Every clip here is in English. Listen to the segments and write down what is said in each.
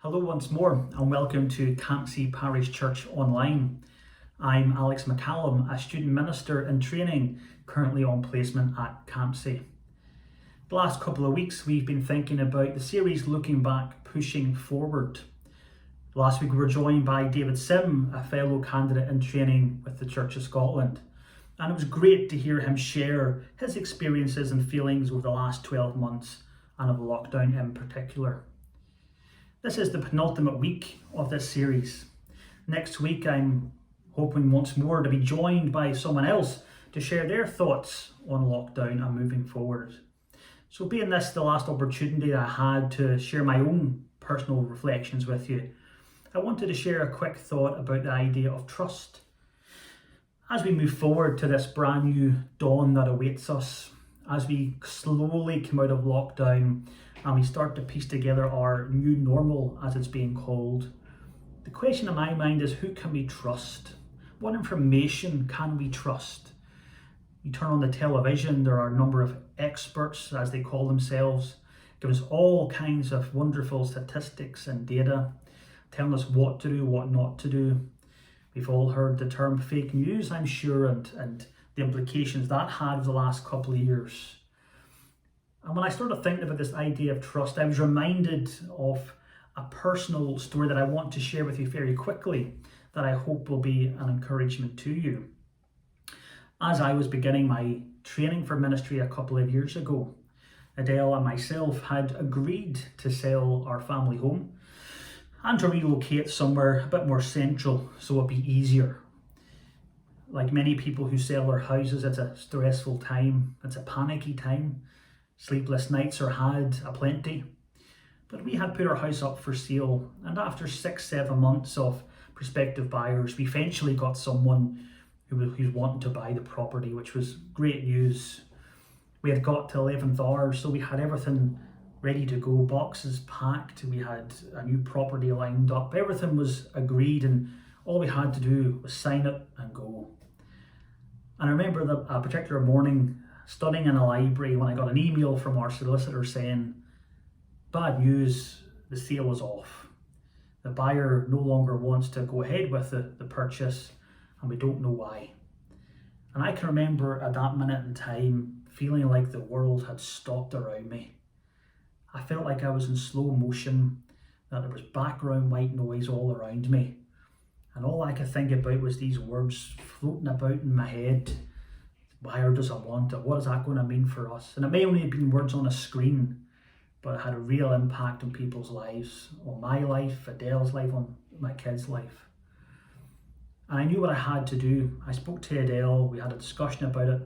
Hello once more and welcome to Campsie Parish Church Online. I'm MacCallum, a student minister in training, currently on placement at Campsie. The last couple of weeks we've been thinking about the series Looking Back, Pushing Forward. Last week we were joined by David Sim, a fellow candidate in training with the Church of Scotland. And it was great to hear him share his experiences and feelings over the last 12 months and of lockdown in particular. This is the penultimate week of this series. Next week I'm hoping once more to be joined by someone else to share their thoughts on lockdown and moving forward. So being this the last opportunity I had to share my own personal reflections with you, I wanted to share a quick thought about the idea of trust. As we move forward to this brand new dawn that awaits us, as we slowly come out of lockdown and we start to piece together our new normal, as it's being called, the question in my mind is, who can we trust? What information can we trust? You turn on the television, there are a number of experts, as they call themselves, giving us all kinds of wonderful statistics and data, telling us what to do, what not to do. We've all heard the term fake news, I'm sure, and the implications that had over the last couple of years. And when I started thinking about this idea of trust, I was reminded of a personal story that I want to share with you very quickly that I hope will be an encouragement to you. As I was beginning my training for ministry a couple of years ago, Adele and myself had agreed to sell our family home and to relocate somewhere a bit more central so it'd be easier. Like many people who sell their houses, it's a stressful time, it's a panicky time. Sleepless nights are had aplenty. But we had put our house up for sale, and after 6-7 months of prospective buyers, we eventually got someone who's wanting to buy the property, which was great news. We had got to 11th hour, so we had everything ready to go, boxes packed, we had a new property lined up, everything was agreed, and all we had to do was sign it and go. And I remember a particular morning studying in a library when I got an email from our solicitor saying, bad news, the sale is off. The buyer no longer wants to go ahead with the purchase, and we don't know why. And I can remember at that minute in time feeling like the world had stopped around me. I felt like I was in slow motion, that there was background white noise all around me. And all I could think about was these words floating about in my head. Buyer doesn't want it. What is that going to mean for us? And it may only have been words on a screen, but it had a real impact on people's lives, on my life, Adele's life, on my kids' life. And I knew what I had to do. I spoke to Adele, we had a discussion about it.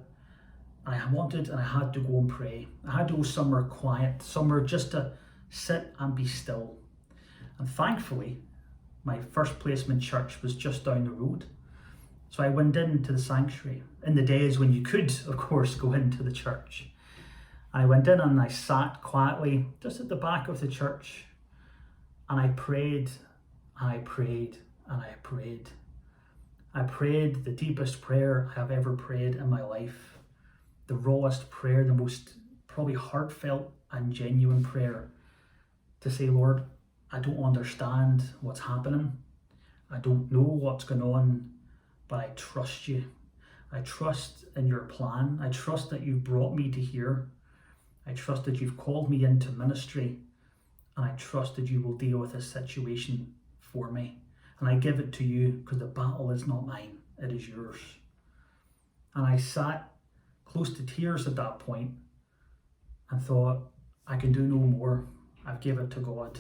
I wanted and I had to go and pray. I had to go somewhere quiet, somewhere just to sit and be still. And thankfully, my first placement church was just down the road. So I went into the sanctuary in the days when you could, of course, go into the church. I went in and I sat quietly just at the back of the church, and I prayed and I prayed and I prayed. I prayed the deepest prayer I have ever prayed in my life, the rawest prayer, the most probably heartfelt and genuine prayer, to say, Lord, I don't understand what's happening. I don't know what's going on, but I trust you. I trust in your plan. I trust that you brought me to here. I trust that you've called me into ministry, and I trust that you will deal with this situation for me. And I give it to you because the battle is not mine, it is yours. And I sat close to tears at that point and thought, I can do no more. I've given it to God.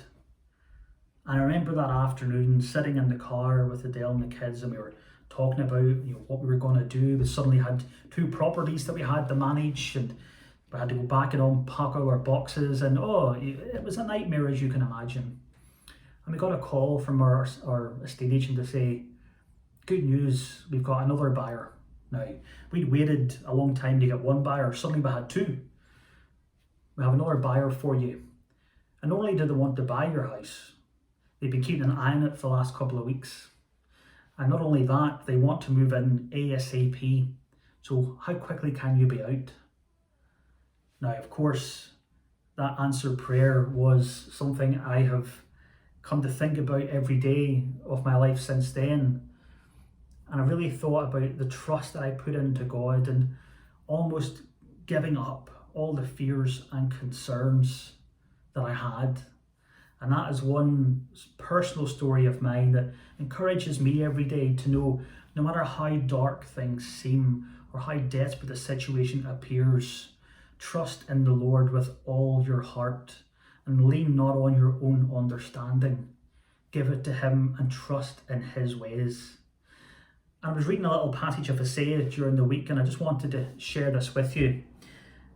And I remember that afternoon sitting in the car with Adele and the kids, and we were talking about what we were going to do. We suddenly had 2 properties that we had to manage, and we had to go back and unpack our boxes, and it was a nightmare, as you can imagine. And we got a call from our estate agent to say, good news, we've got another buyer. Now, we'd waited a long time to get one buyer, suddenly we had 2. We have another buyer for you. And not only do they want to buy your house, they've been keeping an eye on it for the last couple of weeks. And not only that, they want to move in ASAP. So how quickly can you be out? Now, of course, that answered prayer was something I have come to think about every day of my life since then. And I really thought about the trust that I put into God and almost giving up all the fears and concerns that I had. And that is one personal story of mine that encourages me every day to know no matter how dark things seem or how desperate the situation appears, trust in the Lord with all your heart and lean not on your own understanding. Give it to Him and trust in His ways. I was reading a little passage of Isaiah during the week and I just wanted to share this with you.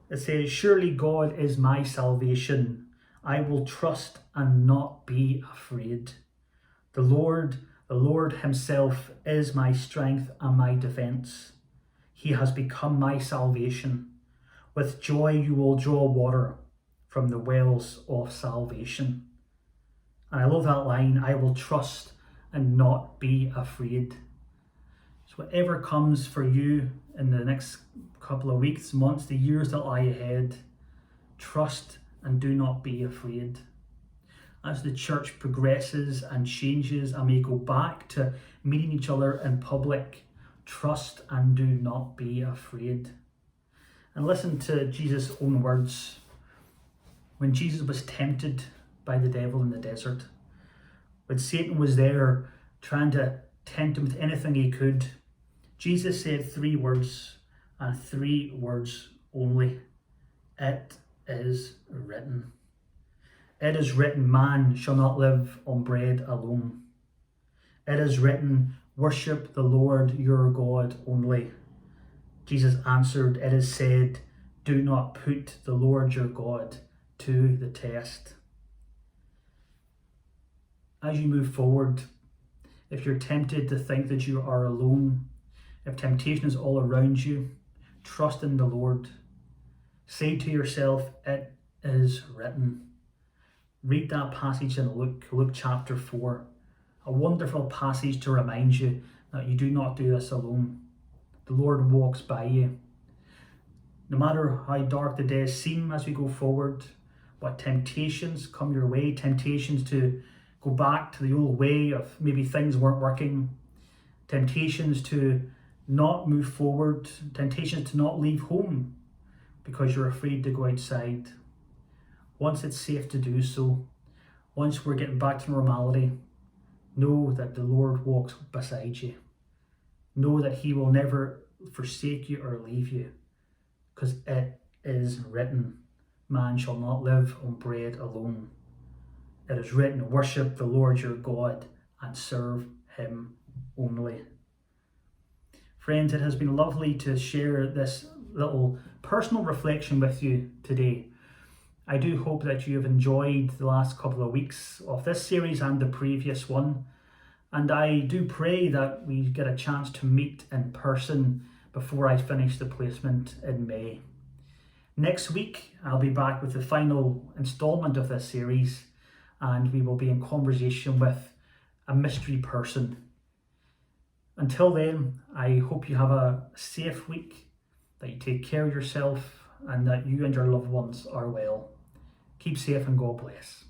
It says, "Surely God is my salvation. I will trust and not be afraid. The Lord Himself is my strength and my defence. He has become my salvation. With joy you will draw water from the wells of salvation." And I love that line, I will trust and not be afraid. So whatever comes for you in the next couple of weeks, months, the years that lie ahead, trust and do not be afraid. As the church progresses and changes and we go back to meeting each other in public, trust and do not be afraid. And listen to Jesus' own words. When Jesus was tempted by the devil in the desert, when Satan was there trying to tempt him with anything he could, Jesus said 3 words and 3 words only. It is written. It is written, man shall not live on bread alone. It is written, worship the Lord your God only. Jesus answered, it is said, do not put the Lord your God to the test. As you move forward, if you're tempted to think that you are alone, if temptation is all around you, trust in the Lord. Say to yourself, it is written. Read that passage in Luke chapter 4. A wonderful passage to remind you that you do not do this alone. The Lord walks by you. No matter how dark the days seem as we go forward, what temptations come your way, temptations to go back to the old way of maybe things weren't working, temptations to not move forward, temptations to not leave home because you're afraid to go outside. Once it's safe to do so, once we're getting back to normality, know that the Lord walks beside you. Know that He will never forsake you or leave you, because it is written, man shall not live on bread alone. It is written, worship the Lord your God and serve Him only. Friends, it has been lovely to share this little personal reflection with you today. I do hope that you have enjoyed the last couple of weeks of this series and the previous one. And I do pray that we get a chance to meet in person before I finish the placement in May. Next week, I'll be back with the final instalment of this series, and we will be in conversation with a mystery person. Until then, I hope you have a safe week, that you take care of yourself, and that you and your loved ones are well. Keep safe and God bless.